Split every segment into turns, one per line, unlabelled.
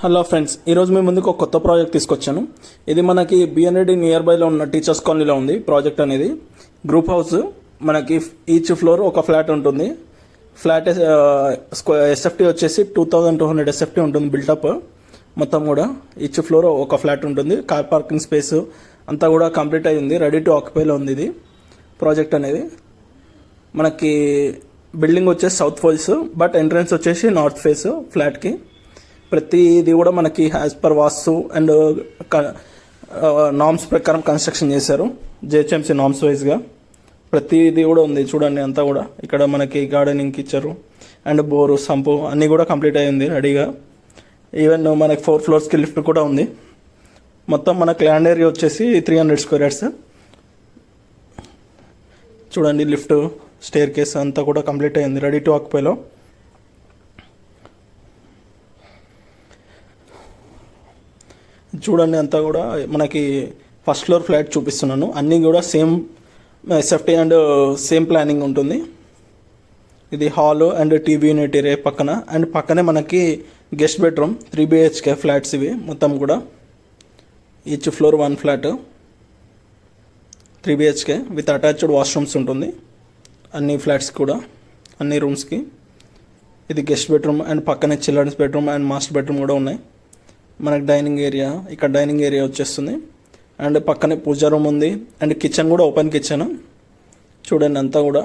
Hello friends, ఈరోజు మీ ముందుకు ఒక కొత్త ప్రాజెక్ట్ తీసుకొచ్చాను. ఇది మనకి బిఎన్ రెడ్డి నియర్ బైలో ఉన్న టీచర్స్ కాలనీలో ఉంది. ప్రాజెక్ట్ అనేది గ్రూప్ హౌస్. మనకి ఈచ్ ఫ్లోర్ ఒక ఫ్లాట్ ఉంటుంది. ఫ్లాట్ ఎస్ఎఫ్టీ వచ్చేసి 2200 ఎస్ఎఫ్టీ ఉంటుంది. బిల్టప్ మొత్తం కూడా ఈచ్ ఫ్లోర్ ఒక ఫ్లాట్ ఉంటుంది. కార్ పార్కింగ్ స్పేస్ అంతా కూడా కంప్లీట్ అయ్యింది. రెడీ టు ఆక్యుపైలో ఉంది ఇది ప్రాజెక్ట్ అనేది. మనకి బిల్డింగ్ వచ్చేసి సౌత్ ఫేస్, బట్ ఎంట్రన్స్ వచ్చేసి నార్త్ ఫేస్ ఫ్లాట్కి. ప్రతిది కూడా మనకి as per vastu and norms ప్రకారం కన్స్ట్రక్షన్ చేశారు. జేహెచ్ఎంసీ నామ్స్ వైజ్గా ప్రతిది కూడా ఉంది. చూడండి అంతా కూడా. ఇక్కడ మనకి గార్డెనింగ్కి ఇచ్చారు అండ్ బోరు సంపు అన్నీ కూడా కంప్లీట్ అయ్యింది రెడీగా. ఈవెన్ మనకి 4 ఫ్లోర్స్కి లిఫ్ట్ కూడా ఉంది. మొత్తం మనకి ల్యాండ్ ఏరియా వచ్చేసి 300 స్క్వేర్ యార్డ్స్. చూడండి లిఫ్ట్, స్టేర్ కేస్ అంతా కూడా కంప్లీట్ అయ్యింది రెడీ టు ఆక్యుపైలో. చూడండి అంతా కూడా మనకి ఫస్ట్ ఫ్లోర్ ఫ్లాట్ చూపిస్తున్నాను. అన్నీ కూడా same SFT and same planning ఉంటుంది. ఇది hall and TV unit area పక్కన, అండ్ పక్కనే మనకి గెస్ట్ బెడ్రూమ్ 3 BHK ఫ్లాట్స్ ఇవి మొత్తం కూడా. Each floor 1 flat 3 BHK with attached washrooms ఉంటుంది అన్ని ఫ్లాట్స్ కూడా, అన్ని రూమ్స్కి. ఇది గెస్ట్ బెడ్రూమ్ అండ్ పక్కనే children's bedroom and master bedroom కూడా ఉన్నాయి. మనకి డైనింగ్ ఏరియా, ఇక్కడ డైనింగ్ ఏరియా వచ్చేస్తుంది. అండ్ పక్కనే పూజా రూమ్ ఉంది అండ్ కిచెన్ కూడా ఓపెన్ కిచెన్. చూడండి అంతా కూడా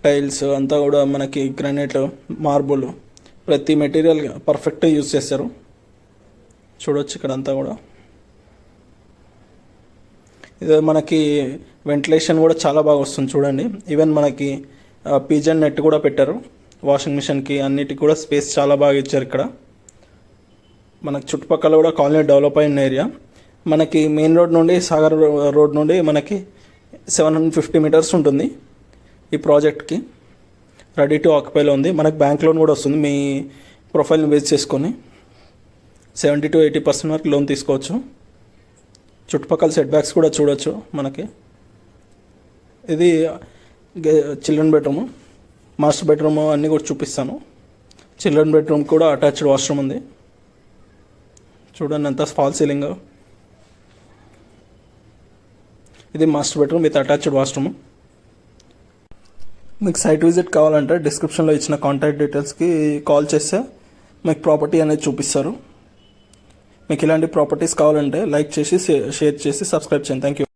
టైల్స్ అంతా కూడా మనకి గ్రానైట్, మార్బుల్ ప్రతి మెటీరియల్ పర్ఫెక్ట్గా యూజ్ చేస్తారు. చూడొచ్చు ఇక్కడ అంతా కూడా. ఇది మనకి వెంటిలేషన్ కూడా చాలా బాగా వస్తుంది చూడండి. ఈవెన్ మనకి పిజన్ నెట్ కూడా పెట్టారు. వాషింగ్ మిషన్కి అన్నిటికి కూడా స్పేస్ చాలా బాగా ఇచ్చారు ఇక్కడ. మనకి చుట్టుపక్కల కూడా కాలనీ డెవలప్ అయిన ఏరియా. మనకి మెయిన్ రోడ్ నుండి సాగర్ రోడ్ నుండి మనకి 750 మీటర్స్ ఉంటుంది ఈ ప్రాజెక్ట్కి. రెడీ టు ఆక్యుపైలో ఉంది. మనకి బ్యాంక్ లోన్ కూడా వస్తుంది. మీ ప్రొఫైల్ని బేస్ చేసుకొని 70 to 80% వరకు లోన్ తీసుకోవచ్చు. చుట్టుపక్కల సెట్ బ్యాక్స్ కూడా చూడొచ్చు మనకి. ఇది చిల్డ్రన్ బెడ్రూమ్, మాస్టర్ బెడ్రూమ్ అన్నీ కూడా చూపిస్తాను. చిల్డ్రన్ బెడ్రూమ్ కూడా అటాచ్డ్ వాష్రూమ్ ఉంది. చూడండి అంతా ఫాల్ సీలింగ్. ఇది master bedroom with attached washroom. మీకు సైట్ విజిట్ కావాలంటే డిస్క్రిప్షన్లో ఇచ్చిన కాంటాక్ట్ డీటెయిల్స్కి కాల్ చేస్తే మీకు ప్రాపర్టీ అనేది చూపిస్తారు. మీకు ఇలాంటి ప్రాపర్టీస్ కావాలంటే లైక్ చేసి, షేర్ చేసి, సబ్స్క్రైబ్ చేయండి. Thank you.